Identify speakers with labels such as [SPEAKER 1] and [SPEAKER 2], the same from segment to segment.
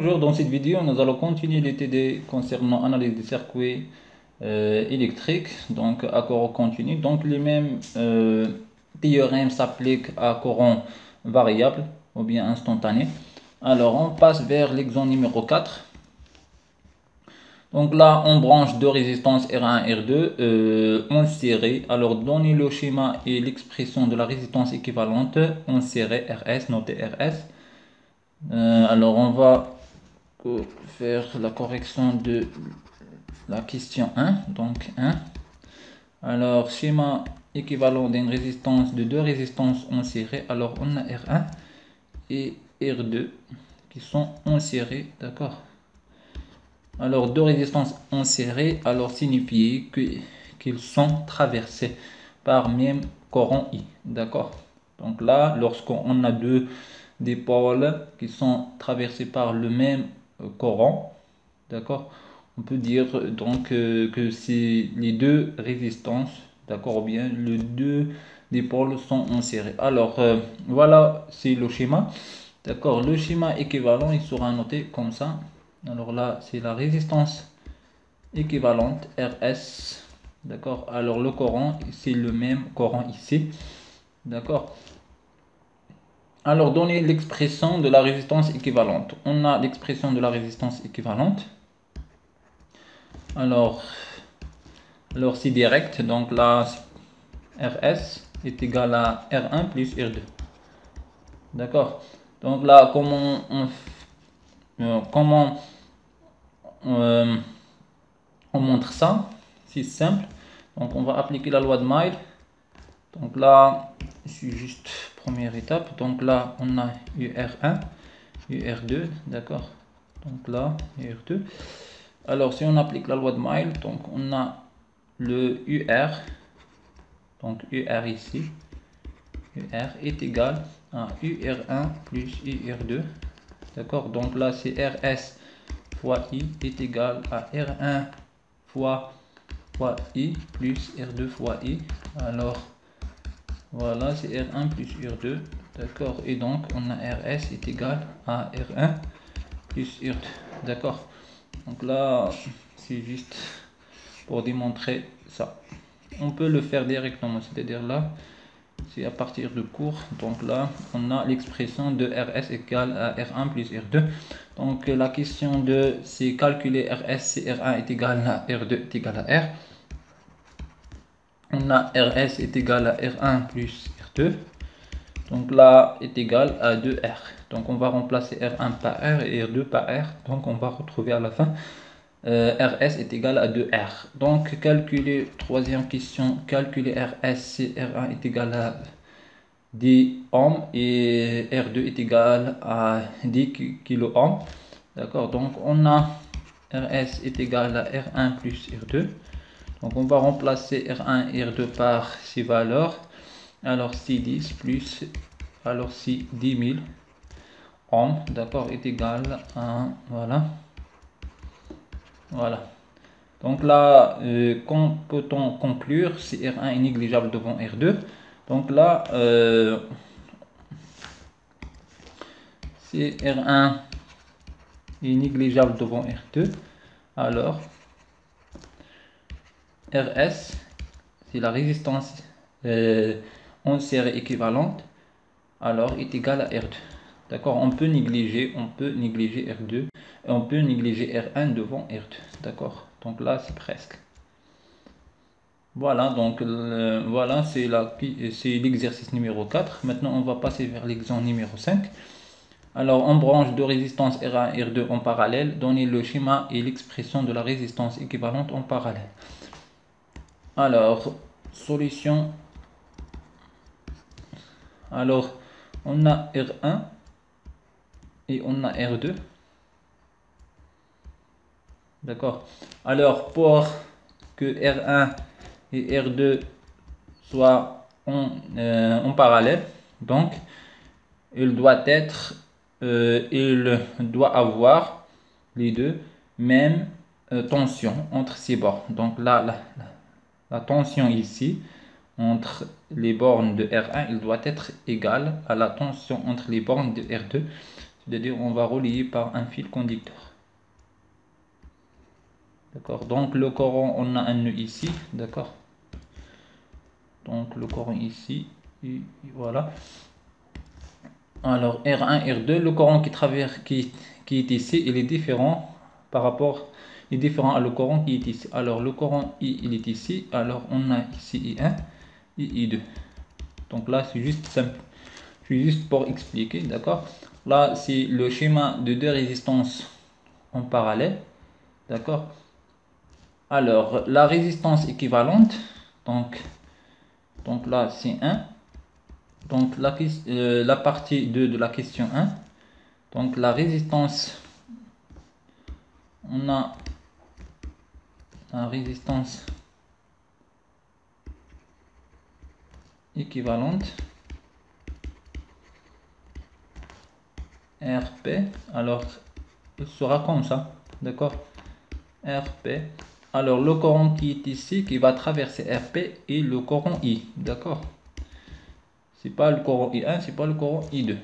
[SPEAKER 1] Bonjour, dans cette vidéo, nous allons continuer les TD concernant analyse des circuits électriques, donc à courant continu. Donc les mêmes théorèmes s'appliquent à courant variable ou bien instantané. Alors on passe vers l'exemple numéro 4. Donc là, on branche deux résistances R1 et R2 en série. Alors donnez le schéma et l'expression de la résistance équivalente en série RS, notez RS. Alors on va faire la correction de la question 1. Donc 1. Alors schéma équivalent d'une résistance de deux résistances en série. Alors on a R1 et R2 qui sont en série. D'accord. Alors deux résistances en série, alors signifie qu'ils sont traversés par même courant I. D'accord. Donc là, lorsqu'on a deux dipôles qui sont traversés par le même courant, d'accord, on peut dire donc que c'est les deux résistances, d'accord, ou bien les deux dipôles sont en série. Alors voilà, c'est le schéma. D'accord, le schéma équivalent il sera noté comme ça. Alors là, c'est la résistance équivalente RS. D'accord, alors le courant, c'est le même courant ici. D'accord. Alors, donner l'expression de la résistance équivalente. On a l'expression de la résistance équivalente. Alors, c'est direct. Donc là, RS est égal à R1 plus R2. D'accord. Donc là, on montre ça? C'est simple. Donc on va appliquer la loi de Maille. Donc là, c'est juste première étape. Donc là, on a UR1, UR2, d'accord. Donc là, UR2. Alors si on applique la loi de Maille, donc on a le UR, donc UR ici, UR est égal à UR1 plus UR2, d'accord. Donc là, c'est RS fois I est égal à R1 fois I plus R2 fois I. Alors voilà, c'est R1 plus R2, d'accord. Et donc on a RS est égal à R1 plus R2, d'accord. Donc là, c'est juste pour démontrer ça. On peut le faire directement, c'est-à-dire là, c'est à partir de cours. Donc là, on a l'expression de RS égale à R1 plus R2. Donc la question de c'est calculer RS si R1 est égal à R2 est égal à R. On a RS est égal à R1 plus R2. Donc là est égal à 2R. Donc on va remplacer R1 par R et R2 par R. Donc on va retrouver à la fin RS est égal à 2R. Donc calculer, troisième question, calculer RS si R1 est égal à 10 ohms et R2 est égal à 10 kilo-ohms. D'accord, donc on a RS est égal à R1 plus R2. Donc on va remplacer R1 et R2 par ces valeurs. Alors c'est 10 plus, alors c'est 10 000 ohms, d'accord, est égal à, voilà. Donc là, peut-on conclure si R1 est négligeable devant R2? Donc là, si R1 est négligeable devant R2, alors RS, c'est la résistance en série équivalente, alors est égal à R2. D'accord, on peut négliger R2 et on peut négliger R1 devant R2. D'accord, donc là c'est presque. Voilà, donc voilà, c'est l'exercice numéro 4. Maintenant, on va passer vers l'exemple numéro 5. Alors, on branche deux résistances R1 et R2 en parallèle. Donnez le schéma et l'expression de la résistance équivalente en parallèle. Alors, solution. Alors, on a R1 et on a R2. D'accord. Alors, pour que R1 et R2 soient en parallèle, donc, il doit avoir les deux mêmes tensions entre ces bornes. Donc là, la tension ici entre les bornes de R1, il doit être égale à la tension entre les bornes de R2. c'est-à-dire on va relier par un fil conducteur. D'accord, donc le Coran, on a un nœud ici, d'accord. Donc le Coran ici, et voilà. Alors R1, R2, le Coran qui traverse, qui est ici, il est différent par rapport, il est différent à le Coran qui est ici. Alors le Coran I, il est ici, alors on a ici I1 et I2. Donc là c'est juste simple, c'est juste pour expliquer, d'accord. Là c'est le schéma de deux résistances en parallèle, d'accord. Alors la résistance équivalente, donc là c'est 1. Donc la partie 2 de la question 1. Donc la résistance, on a la résistance équivalente RP. Alors il sera comme ça, d'accord. RP. Alors le courant qui est ici, qui va traverser RP, et le courant I, d'accord. C'est pas le courant I1, c'est pas le courant I2.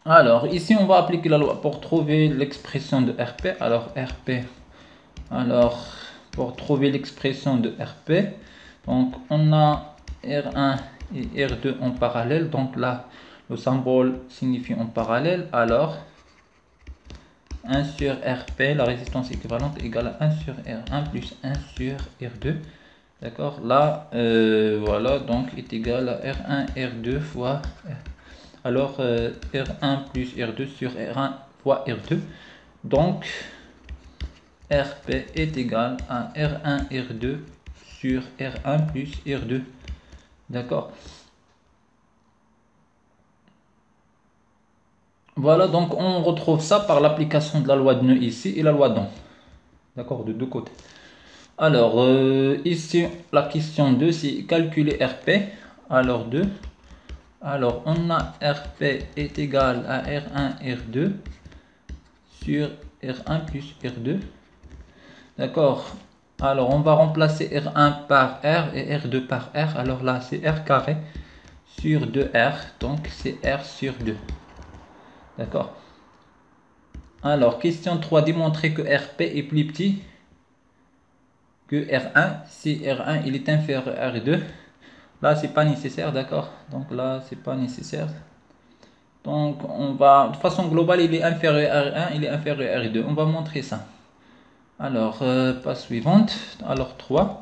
[SPEAKER 1] Alors ici on va appliquer la loi pour trouver l'expression de RP. Alors RP, alors pour trouver l'expression de RP, donc on a R1 et R2 en parallèle, donc là le symbole signifie en parallèle. Alors 1 sur RP, la résistance équivalente égale à 1 sur R1 plus 1 sur R2, d'accord. Là voilà, donc est égal à R1 R2 fois alors R1 plus R2 sur R1 fois R2. Donc RP est égal à R1 R2 sur R1 plus R2, d'accord. Voilà, donc on retrouve ça par l'application de la loi de nœud ici et la loi d'Ohm, d'accord, de deux côtés. Alors ici la question 2, c'est calculer RP. Alors 2, alors on a RP est égal à R1 R2 sur R1 plus R2, d'accord. Alors on va remplacer R1 par R et R2 par R. Alors là c'est R carré sur 2R, donc c'est R sur 2, d'accord. Alors question 3, démontrer que RP est plus petit que R1 si R1 il est inférieur à R2. Là c'est pas nécessaire, d'accord. Donc là c'est pas nécessaire. Donc on va, de façon globale, il est inférieur à R1, il est inférieur à R2. On va montrer ça. Alors page suivante. Alors 3.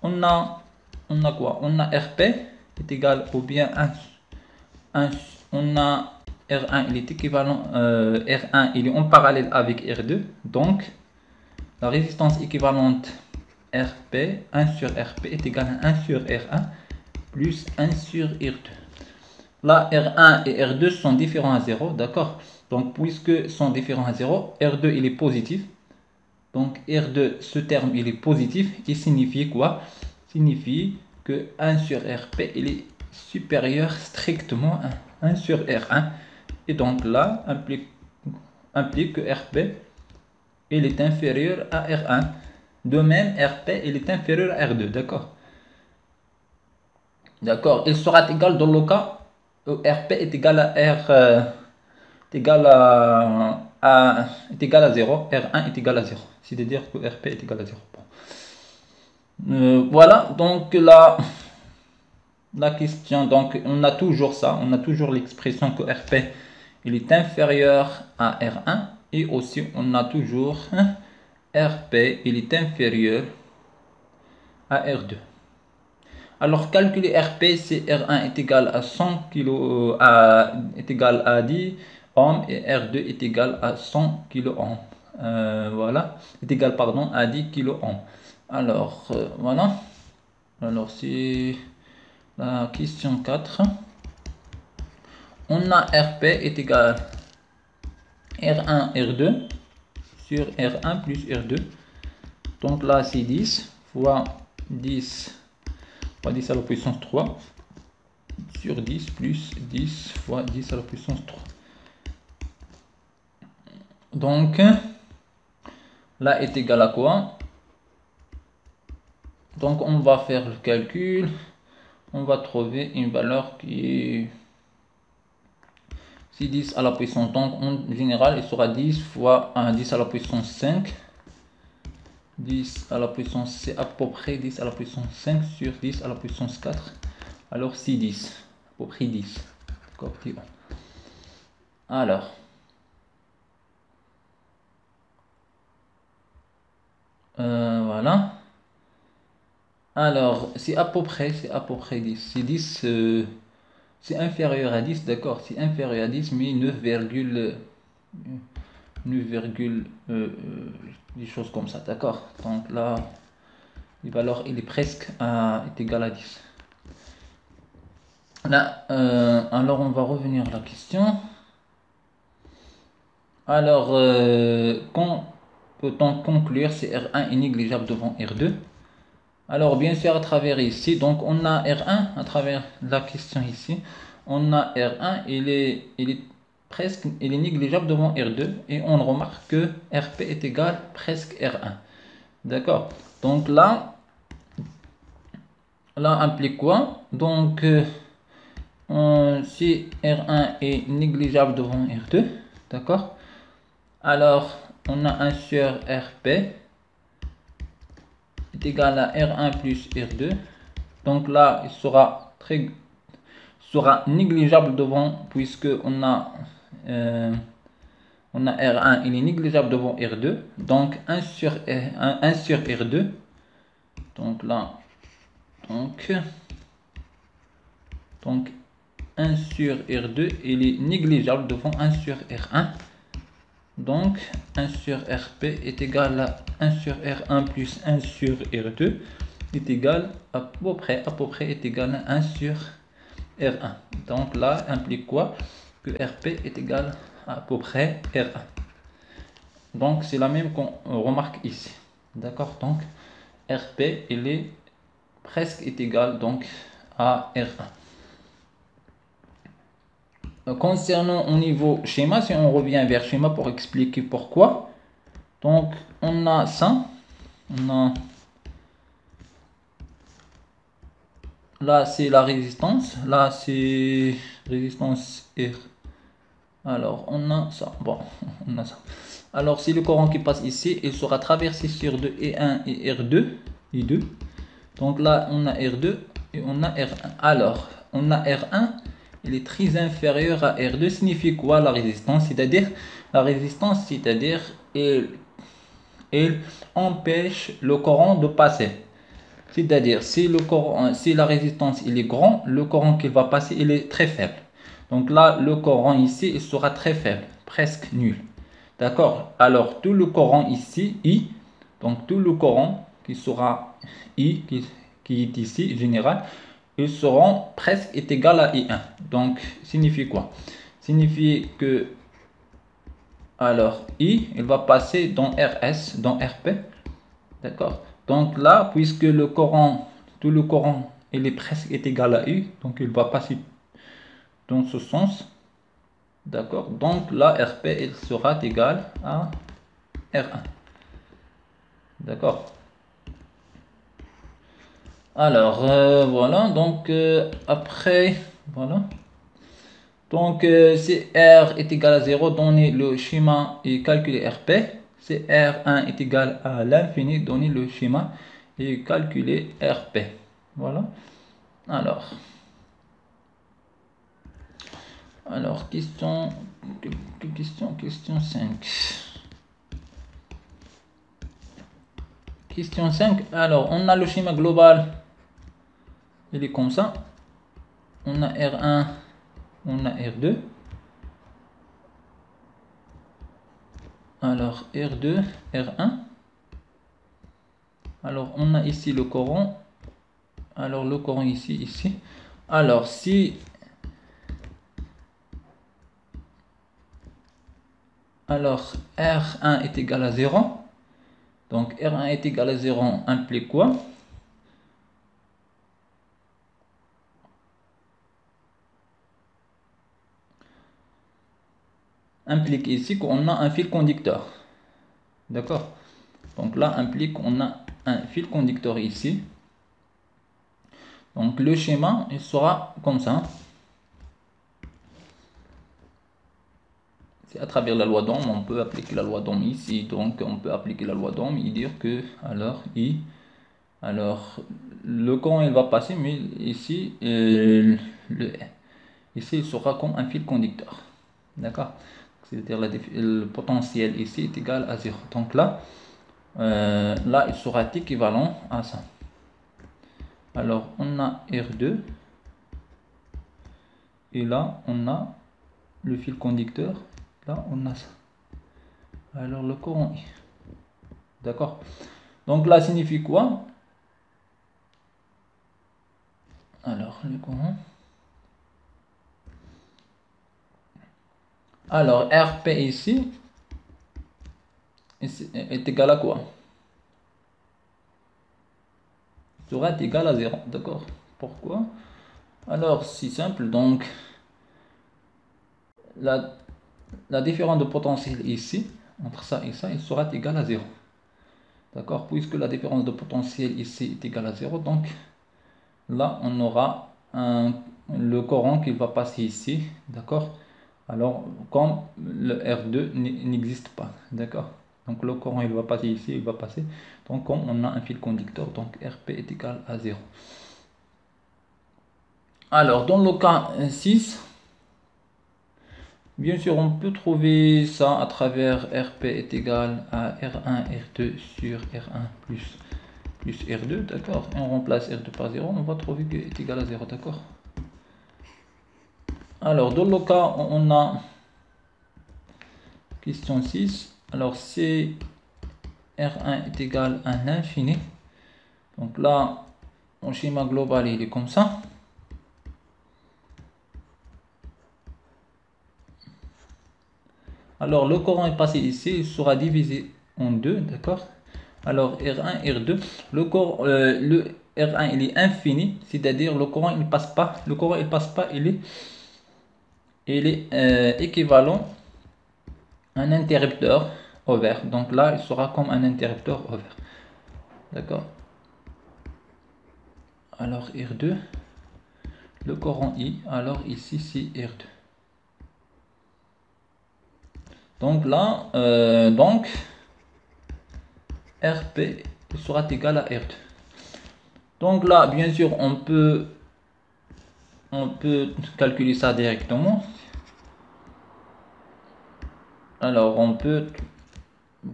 [SPEAKER 1] On a quoi? On a RP est égal ou bien 1, on a R1 il est équivalent, R1 il est en parallèle avec R2. Donc la résistance équivalente RP, 1 sur RP est égal à 1 sur R1 plus 1 sur R2. Là, R1 et R2 sont différents à 0, d'accord. Donc, puisque sont différents à 0, R2 il est positif. Donc, R2, ce terme il est positif. Il signifie quoi? Signifie que 1 sur RP il est supérieur strictement à 1 sur R1. Et donc là, implique que RP il est inférieur à R1. De même, RP il est inférieur à R2, d'accord. D'accord, il sera égal dans le cas où RP est égal à R est égal est égal à 0, R1 est égal à 0. C'est-à-dire que RP est égal à 0. Bon. Voilà, donc la question, donc on a toujours ça, on a toujours l'expression que RP il est inférieur à R1 et aussi on a toujours RP il est inférieur à R2. Alors calculer RP, c'est R1 est égal à 100 kg, est égal à 10 ohms et R2 est égal à 100 kg ohms. Voilà, est égal pardon à 10 kg ohms. Alors voilà. Alors c'est la question 4. On a RP est égal à R1 R2 sur R1 plus R2. Donc là c'est 10 fois 10 fois 10 à la puissance 3 sur 10 plus 10 fois 10 à la puissance 3. Donc là est égal à quoi? Donc on va faire le calcul. On va trouver une valeur qui est Si 10 à la puissance, donc en général, il sera 10 fois 10 à la puissance 5. 10 à la puissance, c'est à peu près 10 à la puissance 5 sur 10 à la puissance 4. Alors, c'est 10. À peu près 10. D'accord. Alors. Voilà. Alors, c'est à peu près 10. C'est 10, c'est inférieur à 10, d'accord. C'est inférieur à 10, mais 9, des choses comme ça, d'accord. Donc là, les valeurs, il est presque est égal à 10. Là, alors on va revenir à la question. Alors, quand peut-on conclure si R1 est négligeable devant R2? Alors, bien sûr, à travers ici, donc on a R1 à travers la question ici. On a R1, il est négligeable devant R2 et on remarque que RP est égal presque R1. D'accord. Donc là implique quoi? Donc, si R1 est négligeable devant R2, d'accord. Alors, on a 1 sur RP est égal à R1 plus R2. Donc là, il sera négligeable devant, puisque on a R1, il est négligeable devant R2. Donc 1 sur R2. Donc là, donc 1 sur R2, il est négligeable devant 1 sur R1. Donc 1 sur RP est égal à 1 sur R1 plus 1 sur R2 est égal à peu près est égal à 1 sur R1. Donc là implique quoi? Que RP est égal à peu près R1. Donc c'est la même qu'on remarque ici. D'accord. Donc RP il est presque égal donc à R1. Concernant au niveau schéma, si on revient vers schéma pour expliquer pourquoi, donc on a ça, là c'est la résistance, là c'est résistance R. Alors on a ça, bon, on a ça. Alors si le courant qui passe ici, il sera traversé sur 2 E1 et R2, et 2. Donc là on a R2 et on a R1. Alors on a R1. Il est très inférieur à R2. Signifie quoi la résistance? C'est-à-dire, la résistance, c'est-à-dire, elle empêche le courant de passer. C'est-à-dire, si la résistance il est grand, le courant qui va passer il est très faible. Donc là, le courant ici, il sera très faible, presque nul. D'accord? Alors, tout le courant ici, I, donc tout le courant qui sera I, qui est ici, général, ils seront presque égal à I1. Donc, signifie quoi? Signifie que, alors, I, il va passer dans RS, dans RP. D'accord? Donc là, puisque tout le courant, il est presque égal à I, donc il va passer dans ce sens. D'accord? Donc là, RP, il sera égal à R1. D'accord? Alors, voilà, donc après, voilà. Donc, si R est égal à 0, donnez le schéma et calculez RP. Si R1 est égal à l'infini, donnez le schéma et calculez RP. Voilà. Alors question 5. Question 5. Alors, on a le schéma global. Il est comme ça. On a R1, on a R2. Alors, R2, R1. Alors, on a ici le courant. Alors, le courant ici. Alors, si... Alors, R1 est égal à 0. Donc, R1 est égal à 0 implique quoi? Implique ici qu'on a un fil conducteur. D'accord? Donc là, implique qu'on a un fil conducteur ici. Donc le schéma, il sera comme ça. C'est à travers la loi d'Ohm, on peut appliquer la loi d'Ohm ici. Donc on peut appliquer la loi d'Ohm et dire que alors le courant il va passer, mais ici ici il sera comme un fil conducteur. D'accord? C'est-à-dire le potentiel ici est égal à 0. Donc là, là il sera équivalent à ça. Alors on a R2 et là on a le fil conducteur, là on a ça. Alors le courant I. D'accord? Donc là signifie quoi? Alors le courant. Alors RP ici est égal à quoi? Sera égal à 0. D'accord? Pourquoi? Alors c'est simple, donc la différence de potentiel ici, entre ça et ça, il sera égal à 0. D'accord? Puisque la différence de potentiel ici est égale à 0, donc là on aura le courant qui va passer ici. D'accord? Alors comme le R2 n'existe pas. D'accord? Donc le courant il va passer ici, il va passer. Donc comme on a un fil conducteur, donc RP est égal à 0. Alors dans le cas 6, bien sûr, on peut trouver ça à travers RP est égal à R1, R2 sur R1 plus R2, d'accord? Et on remplace R2 par 0, on va trouver que est égal à 0, d'accord? Alors, dans le cas, on a question 6. Alors, si R1 est égal à l'infini, donc là, mon schéma global, il est comme ça. Alors, le courant est passé ici, il sera divisé en deux, d'accord? Alors, R1, R2, le R1 il est infini, c'est-à-dire le courant il passe pas, il est équivalent à un interrupteur ouvert. Donc là, il sera comme un interrupteur ouvert. D'accord? Alors R2, le courant I, alors ici c'est R2. Donc là, RP sera égal à R2. Donc là, bien sûr, on peut calculer ça directement. Alors, on peut,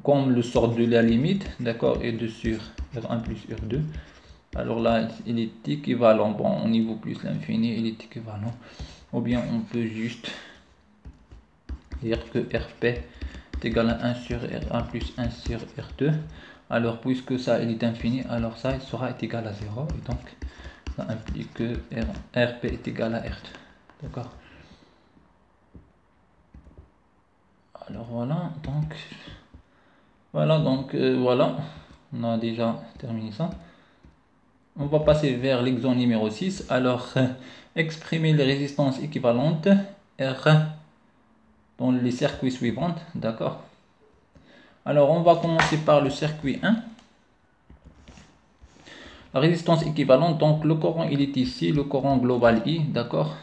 [SPEAKER 1] comme le sort de la limite, d'accord, R2 sur R1 plus R2. Alors là, il est équivalent, bon, au niveau plus l'infini, il est équivalent. Ou bien on peut juste dire que RP est égal à 1 sur R1 plus 1 sur R2. Alors, puisque ça, il est infini, alors ça, il sera égal à 0. Et donc, ça implique que RP est égal à R2. D'accord? Alors voilà, voilà, on a déjà terminé ça. On va passer vers l'exemple numéro 6. Alors, exprimer les résistances équivalentes R dans les circuits suivants. D'accord? Alors, on va commencer par le circuit 1. La résistance équivalente, donc le courant il est ici, le courant global I, d'accord?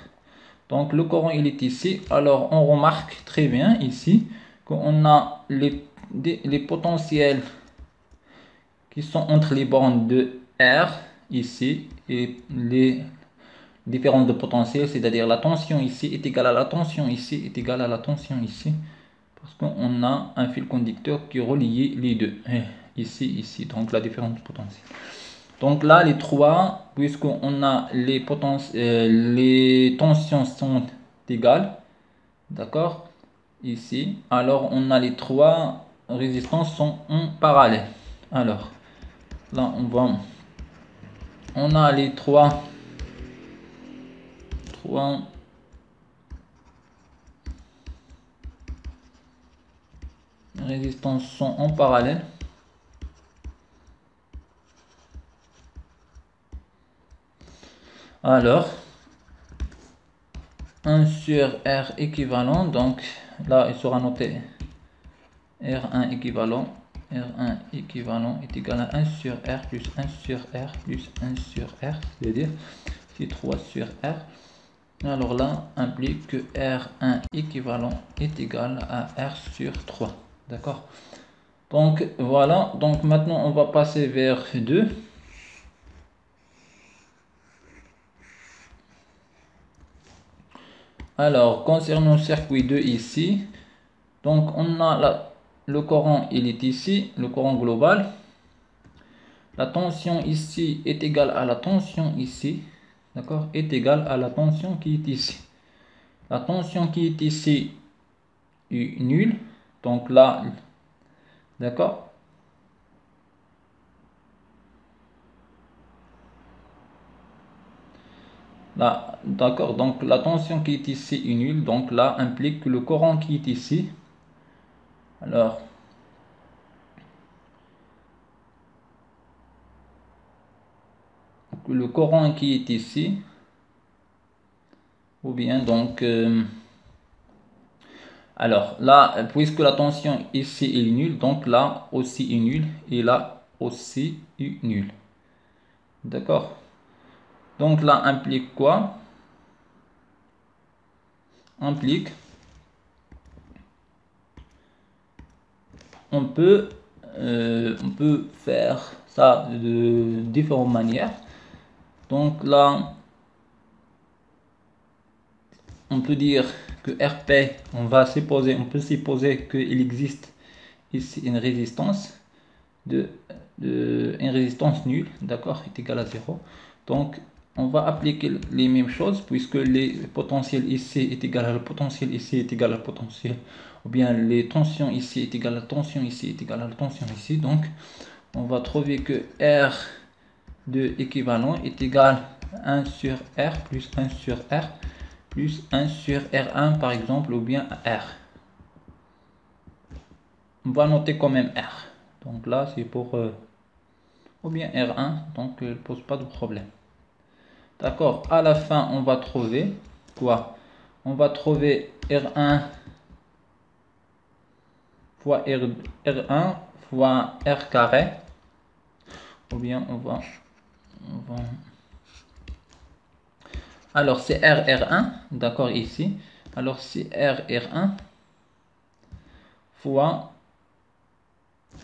[SPEAKER 1] Donc le courant il est ici. Alors on remarque très bien ici qu'on a les potentiels qui sont entre les bornes de R ici et les différences de potentiel, c'est-à-dire la tension ici est égale à la tension ici est égale à la tension ici, parce qu'on a un fil conducteur qui relie les deux, ici, donc la différence de potentiel. Donc là, les trois, puisqu'on a les tensions sont égales, d'accord, ici, alors on a les trois résistances sont en parallèle. Alors, là, on a les trois résistances sont en parallèle. Alors, 1 sur R équivalent, donc là il sera noté R1 équivalent est égal à 1 sur R plus 1 sur R plus 1 sur R, c'est-à-dire c'est 3 sur R. Alors là, implique que R1 équivalent est égal à R sur 3. D'accord? Donc voilà, donc maintenant on va passer vers 2. Alors, concernant le circuit 2 ici, donc on a le courant, il est ici, le courant global. La tension ici est égale à la tension ici, d'accord, est égale à la tension qui est ici. La tension qui est ici est nulle, donc là, d'accord. Là, d'accord, donc la tension qui est ici est nulle, donc là implique que le courant qui est ici, alors, que le courant qui est ici, ou bien donc, alors là, puisque la tension ici est nulle, donc là aussi est nulle, et là aussi est nulle. D'accord? Donc là implique quoi? Implique, on peut, on peut faire ça de différentes manières. Donc là, on peut dire que RP, on peut supposer qu'il existe ici une résistance une résistance nulle, d'accord, est égale à 0. Donc on va appliquer les mêmes choses puisque les potentiels ici est égal à le potentiel ici est égal à le potentiel, ou bien les tensions ici est égal à la tension ici est égal à la tension ici. Donc on va trouver que R de équivalent est égal à 1 sur R plus 1 sur R plus 1 sur R1 par exemple, ou bien R. On va noter quand même R. Donc là c'est pour ou bien R1, donc ne pose pas de problème. D'accord, à la fin on va trouver quoi? On va trouver R1 fois R1 fois R carré, ou bien on va... alors c'est R1, d'accord, ici. Alors c'est R1 fois,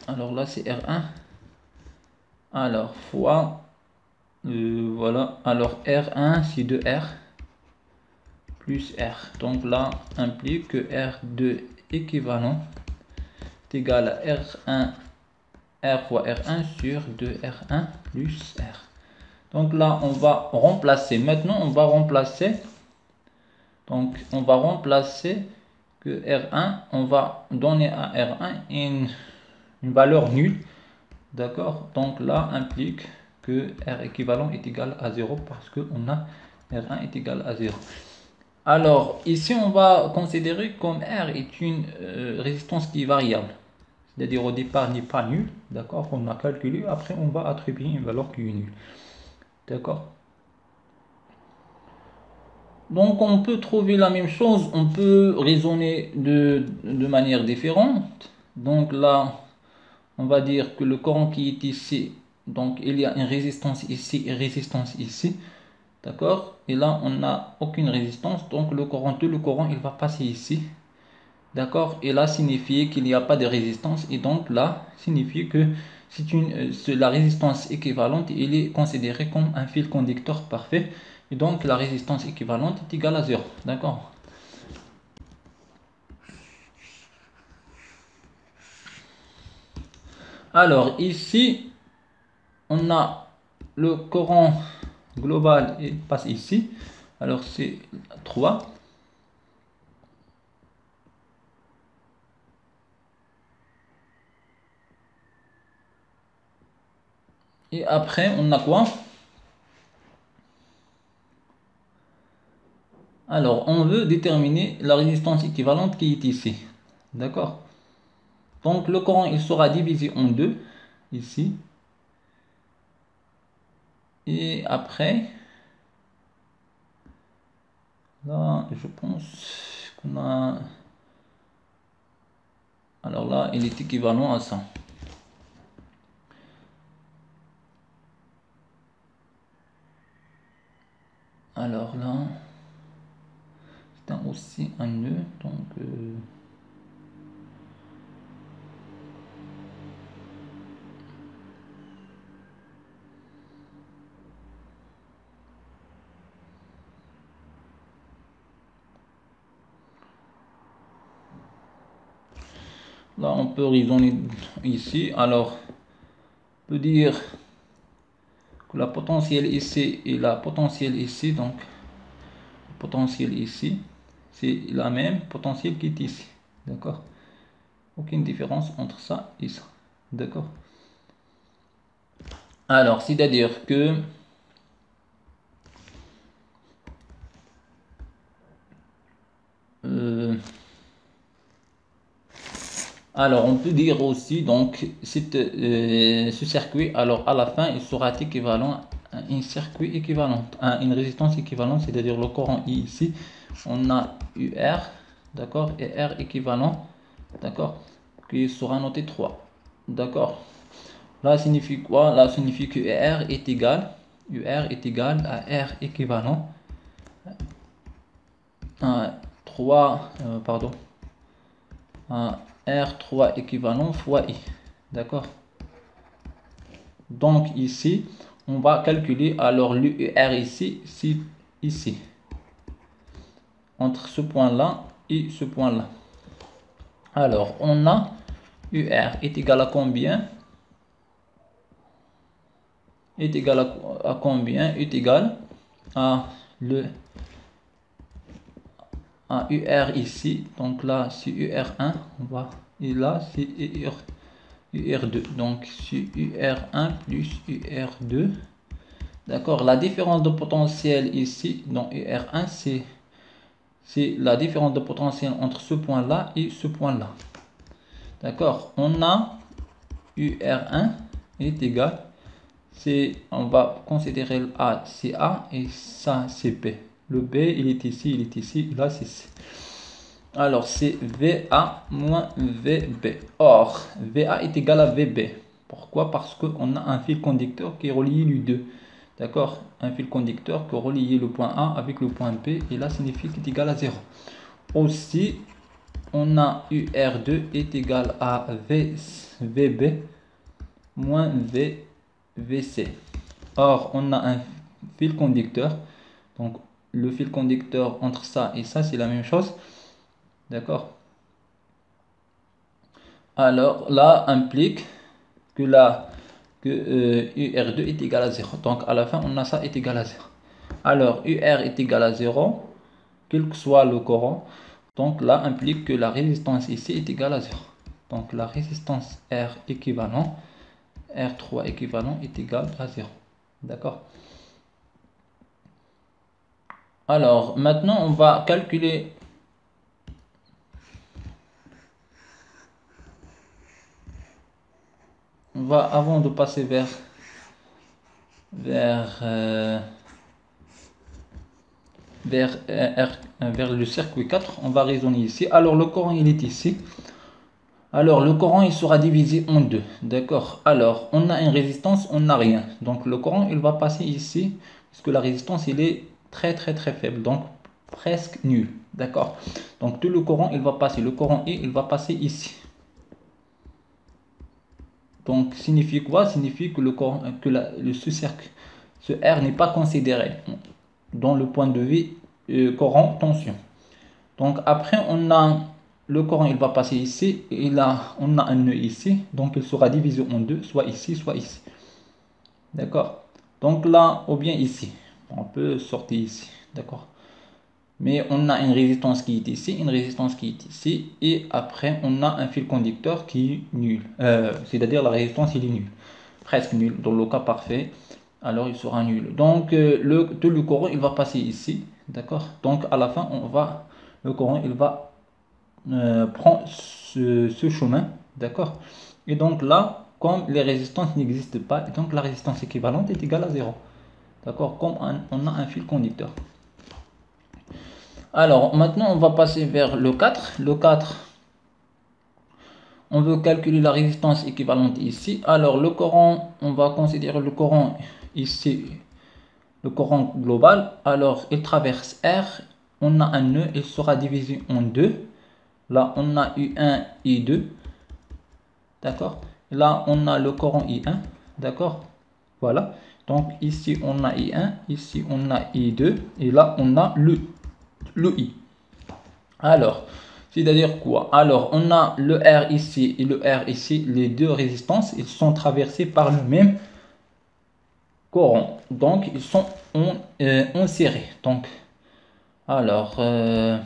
[SPEAKER 1] alors là c'est R1, alors fois, voilà, alors R1 c'est 2R plus R. Donc là implique que R2 équivalent est égal à R1, R fois R1 sur 2R1 plus R. Donc là on va remplacer, maintenant on va remplacer, donc on va remplacer que R1, on va donner à R1 une valeur nulle, d'accord. Donc là implique que R équivalent est égal à 0 parce que on a R1 est égal à 0. Alors ici on va considérer comme R est une résistance qui est variable, c'est-à-dire au départ n'est pas nulle, d'accord, on a calculé, après on va attribuer une valeur qui est nulle, d'accord. Donc on peut trouver la même chose, on peut raisonner de manière différente. Donc là, on va dire que le courant qui est ici, donc il y a une résistance ici et résistance ici, d'accord. Et là, on n'a aucune résistance, donc le courant il va passer ici, d'accord. Et là, signifie qu'il n'y a pas de résistance, et donc là, signifie que c'est la résistance équivalente, il est considéré comme un fil conducteur parfait. Et donc la résistance équivalente est égale à 0. D'accord? Alors ici, on a le courant global, il passe ici. Alors c'est 3. Et après, on a quoi? Alors, on veut déterminer la résistance équivalente qui est ici. D'accord? Donc le courant, il sera divisé en deux, ici. Et après, là, je pense qu'on a... alors là, il est équivalent à ça. Alors là, aussi un nœud. Donc, là, on peut raisonner ici. Alors, on peut dire que la potentielle ici et la potentielle ici, donc potentiel ici, c'est la même potentielle qui est ici. D'accord? Aucune différence entre ça et ça. D'accord? Alors, c'est-à-dire que alors, on peut dire aussi, donc, ce circuit, alors à la fin, il sera équivalent à un circuit équivalent, à une résistance équivalente, c'est-à-dire le courant I ici, on a UR, d'accord, et R équivalent, d'accord, qui sera noté 3, d'accord. Là, signifie quoi? Là, signifie que UR est égal à R équivalent à 3, pardon, à R3 équivalent fois I, d'accord. Donc ici, on va calculer alors l'UR ici, ici, entre ce point-là et ce point-là. Alors, on a UR est égal à combien? Est égal à combien? Est égal à à UR ici. Donc là, c'est UR1, on va, et là, c'est UR2. Donc, c'est UR1 plus UR2. D'accord, la différence de potentiel ici, dans UR1, c'est la différence de potentiel entre ce point-là et ce point-là. D'accord, on a UR1 est égal, on va considérer le A, c'est A et ça, c'est B. Le B, il est ici, là, c'est C. Alors, c'est VA moins VB. Or, VA est égal à VB. Pourquoi? Parce qu'on a un fil conducteur qui relie les deux. D'accord? Un fil conducteur qui relie le point A avec le point B. Et là, signifie qu'il est égal à 0. Aussi, on a UR2 est égal à VB moins VC. Or, on a un fil conducteur. Donc, le fil conducteur entre ça et ça, c'est la même chose. D'accord? Alors, là implique que UR2 est égal à 0. Donc, à la fin, on a ça est égal à 0. Alors, UR est égal à 0, quel que soit le courant. Donc, là implique que la résistance ici est égale à 0. Donc, la résistance R équivalent, R3 équivalent est égal à 0. D'accord? Alors, maintenant, on va calculer avant de passer vers le circuit 4, on va raisonner ici. Alors, le courant, il est ici. Alors, le courant, il sera divisé en deux. D'accord? Alors, on a une résistance, on n'a rien. Donc, le courant, il va passer ici, puisque la résistance, il est très, très, très faible. Donc, presque nul. D'accord? Donc, tout le courant, il va passer. Le courant I, il va passer ici. Donc, signifie quoi? Signifie que le courant, ce cercle, ce R n'est pas considéré dans le point de vue courant tension. Donc, après, on a le courant, il va passer ici, et là, on a un nœud ici, donc il sera divisé en deux, soit ici, soit ici. D'accord? Donc là, ou bien ici, on peut sortir ici, d'accord? Mais on a une résistance qui est ici, une résistance qui est ici, et après, on a un fil conducteur qui est nul. C'est-à-dire la résistance, il est nul, presque nul, dans le cas parfait, alors il sera nul. Donc, tout le courant, il va passer ici, d'accord? Donc, à la fin, le courant, il va prend ce chemin, d'accord? Et donc là, comme les résistances n'existent pas, et donc la résistance équivalente est égale à 0. D'accord? Comme on a un fil conducteur. Alors, maintenant, on va passer vers le 4. Le 4, on veut calculer la résistance équivalente ici. Alors, le courant, on va considérer le courant ici, le courant global. Alors, il traverse R. on a un nœud, il sera divisé en deux. Là, on a I1, I2. D'accord? Là, on a le courant I1. D'accord? Voilà. Donc, ici, on a I1. Ici, on a I2. Et là, on a le I. Alors, c'est-à-dire quoi? Alors, on a le R ici et le R ici. Les deux résistances, ils sont traversés par le même courant. Donc, ils sont en série. Donc, alors, là,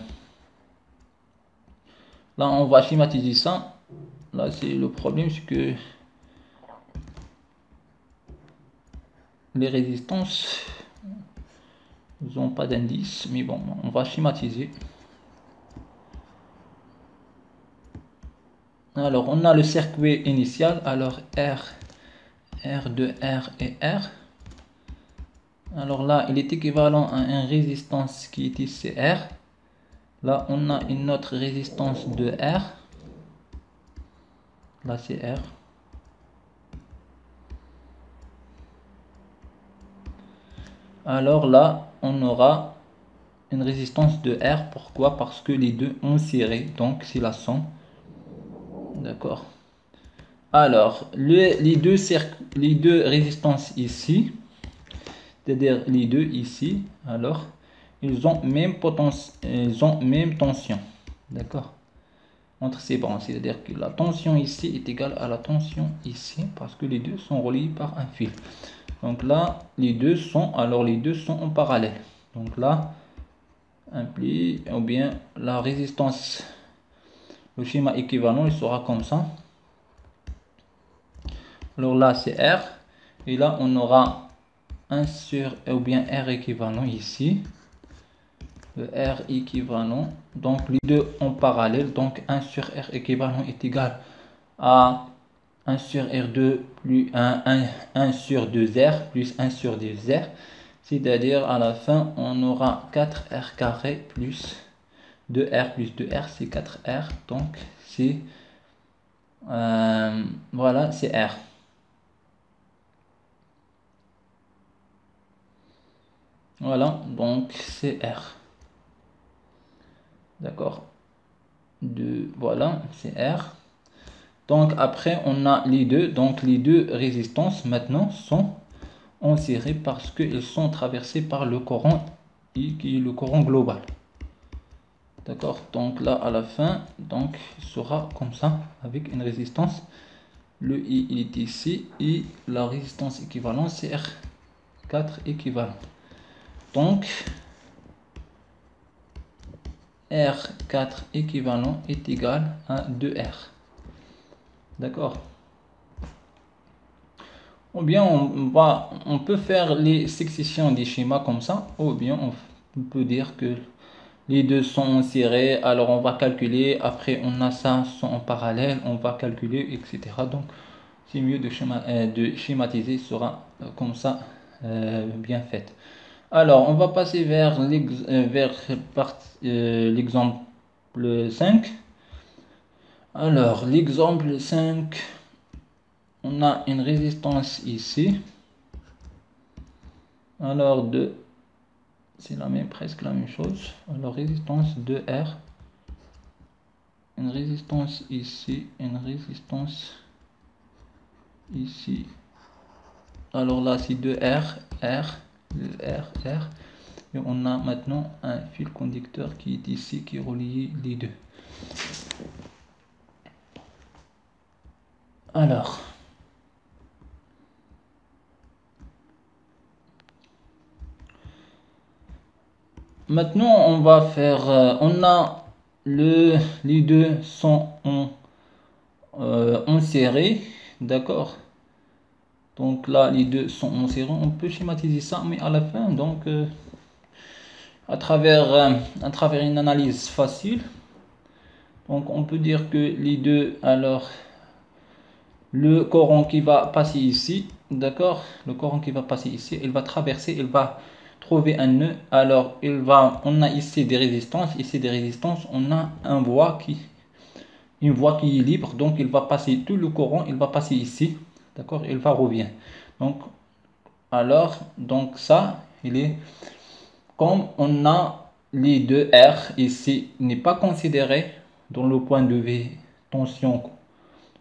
[SPEAKER 1] on va schématiser ça. Là, c'est le problème, c'est que les résistances, ils n'ont pas d'indice. Mais bon, on va schématiser. Alors, on a le circuit initial. Alors, R2, R et R. Alors là, il est équivalent à une résistance qui est ici R. Là, on a une autre résistance de R. Là, c'est R. Alors là, on aura une résistance de R. Pourquoi? Parce que les deux ont serré. Donc, c'est la somme. D'accord. Alors, les deux résistances ici, c'est-à-dire les deux ici, alors, ils ont même tension. D'accord. Entre ces branches, c'est-à-dire que la tension ici est égale à la tension ici, parce que les deux sont reliés par un fil. Donc là, les deux sont en parallèle. Donc là, un pli, ou bien la résistance, le schéma équivalent, il sera comme ça. Alors là, c'est R. Et là, on aura 1 sur, ou bien R équivalent ici. Le R équivalent. Donc, les deux en parallèle. Donc, 1 sur R équivalent est égal à 1 sur R2 plus 1 sur 2R plus 1 sur 2R. C'est-à-dire, à la fin, on aura 4R carré plus 2R plus 2R. C'est 4R. Donc, c'est... voilà, c'est R. Voilà, donc c'est R. D'accord. Voilà, c'est R. Donc après, on a les deux. Donc les deux résistances maintenant sont en série parce qu'ils sont traversés par le courant I qui est le courant global. D'accord. Donc là, à la fin, donc il sera comme ça avec une résistance. Le I il est ici et la résistance équivalente c'est R4 équivalent. Donc R4 équivalent est égal à 2R. D'accord. Ou bien on peut faire les sections des schémas comme ça, ou bien on peut dire que les deux sont serrés, alors on va calculer, après on a ça sont en parallèle, on va calculer, etc. Donc c'est mieux de schématiser, sera comme ça bien fait. Alors on va passer vers l'exemple 5. Alors l'exemple 5, on a une résistance ici. Alors c'est presque la même chose. Alors résistance de R, une résistance ici, une résistance ici. Alors là c'est 2R, R, R. Et on a maintenant un fil conducteur qui est ici, qui relie les deux. Alors, maintenant on va faire, on a les deux sont en série, d'accord. Donc là les deux sont en série, on peut schématiser ça, mais à la fin, donc à travers une analyse facile, donc on peut dire que les deux, alors le courant qui va passer ici, d'accord, le courant qui va passer ici, il va traverser, il va trouver un nœud. Alors on a ici des résistances, on a une voie qui est libre, donc il va passer tout le courant, il va passer ici, d'accord, il va revenir. Donc alors donc ça, il est comme on a les deux R ici n'est pas considéré dans le point de vue tension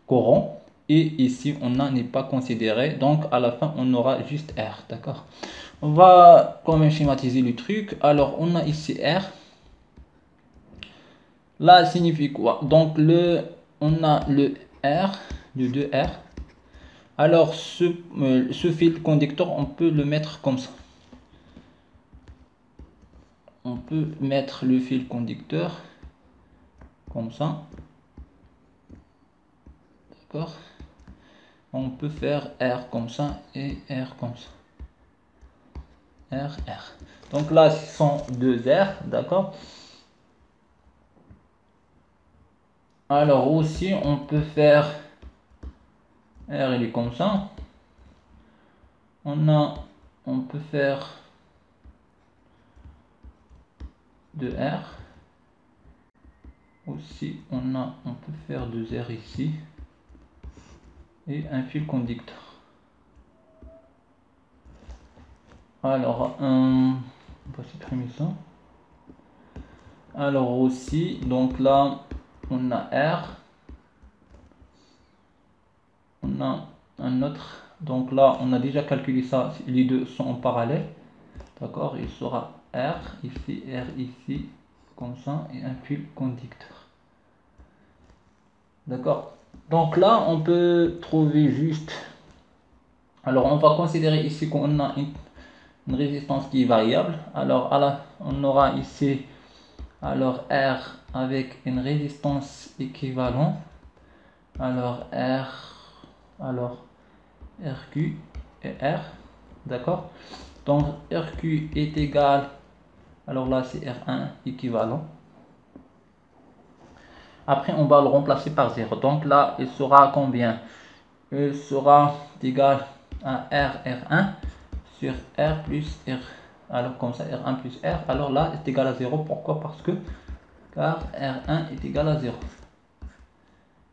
[SPEAKER 1] courant. Et ici, on n'est pas considéré. Donc, à la fin, on aura juste R. D'accord. On va quand même schématiser le truc. Alors, on a ici R. Là, signifie quoi? Donc, on a le R, le 2R. Alors, ce fil conducteur, on peut le mettre comme ça. On peut mettre le fil conducteur comme ça. D'accord. On peut faire R comme ça et R comme ça. R, R. Donc là, ce sont deux R, d'accord. Alors aussi, on peut faire R, il est comme ça. On peut faire 2R. Aussi, on peut faire 2R ici. Et un fil conducteur. Alors, on va supprimer ça. Alors aussi, donc là, on a R. On a un autre. Donc là, on a déjà calculé ça. Les deux sont en parallèle. D'accord, il sera R ici, comme ça, et un fil conducteur. D'accord. Donc là, on peut trouver juste. Alors, on va considérer ici qu'on a une résistance qui est variable. Alors, on aura ici alors R avec une résistance équivalente. Alors RQ et R. D'accord. Donc RQ est égal. Alors là, c'est R1 équivalent. Après, on va le remplacer par 0. Donc là, il sera combien? Il sera égal à R1 sur R plus R. Alors comme ça, R1 plus R. Alors là, c'est égal à 0. Pourquoi? Parce que car R1 est égal à 0.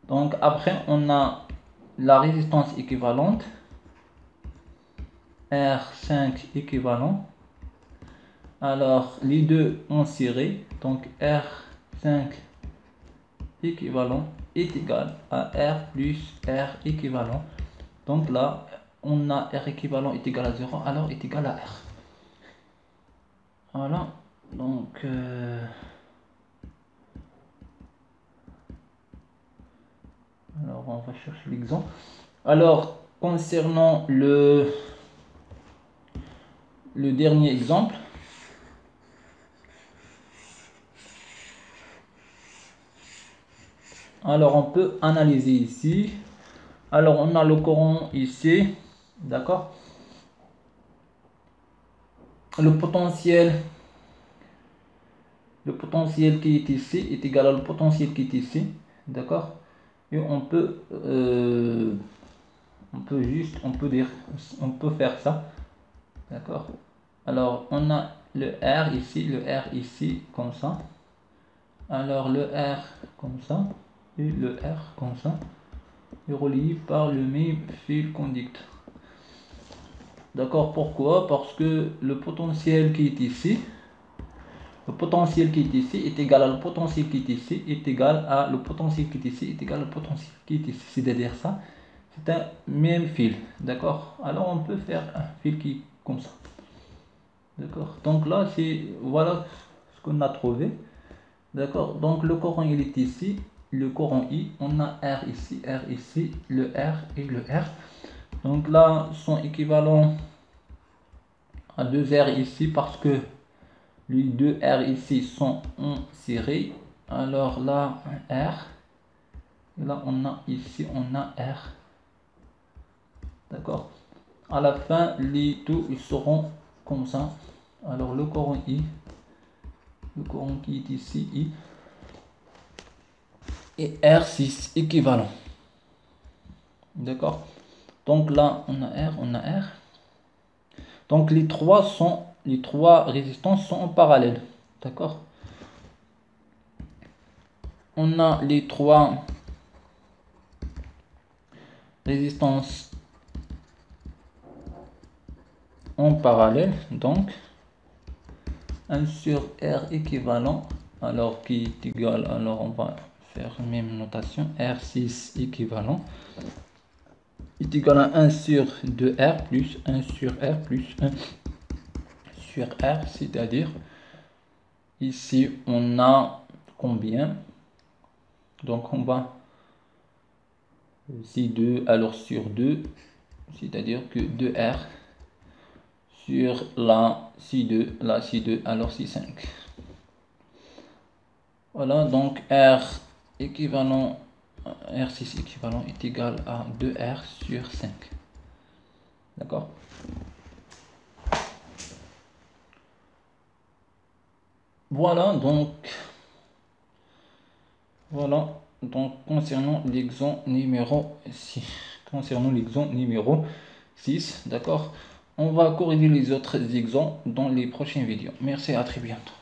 [SPEAKER 1] Donc après, on a la résistance équivalente. R5 équivalent. Alors, les deux ont serré. Donc R5 équivalent est égal à R plus R équivalent. Donc là, on a R équivalent est égal à 0, alors est égal à R. Voilà. Donc, alors on va chercher l'exemple. Alors, concernant le dernier exemple, alors on peut analyser ici. Alors, on a le courant ici, d'accord. Le potentiel qui est ici est égal à le potentiel qui est ici, d'accord. Et on peut faire ça, d'accord. Alors, on a le R ici, comme ça. Alors, le R comme ça, et le R comme ça, est relié par le même fil conducteur. D'accord, pourquoi? Parce que le potentiel qui est ici, est égal à le potentiel qui est ici, est égal à le potentiel qui est ici, est égal au potentiel qui est ici. C'est-à-dire ça, c'est un même fil. D'accord? Alors, on peut faire un fil qui est comme ça. D'accord? Donc là, voilà ce qu'on a trouvé. D'accord? Donc le courant il est ici, le courant I, on a R ici, le R et le R. Donc là, sont équivalents à 2 R ici parce que les deux R ici sont en série. Alors là, un R. Et là, ici, on a R. D'accord? À la fin, les deux ils seront comme ça. Alors le courant I, le courant qui est ici, I, et R6 équivalent. D'accord? Donc là, on a R. Donc les trois résistances sont en parallèle. D'accord? On a les trois résistances en parallèle. Donc, 1 sur R équivalent, alors qui est égal, alors on va faire la même notation, R6 équivalent est égal à 1 sur 2R plus 1 sur R plus 1 sur R, c'est-à-dire ici on a combien? Donc on va C2 alors sur 2, c'est-à-dire que 2R sur la C2 alors C5. Voilà, donc R6 équivalent est égal à 2R sur 5. D'accord? Voilà donc concernant l'exemple numéro 6. D'accord? On va corriger les autres exemples dans les prochaines vidéos. Merci, à très bientôt.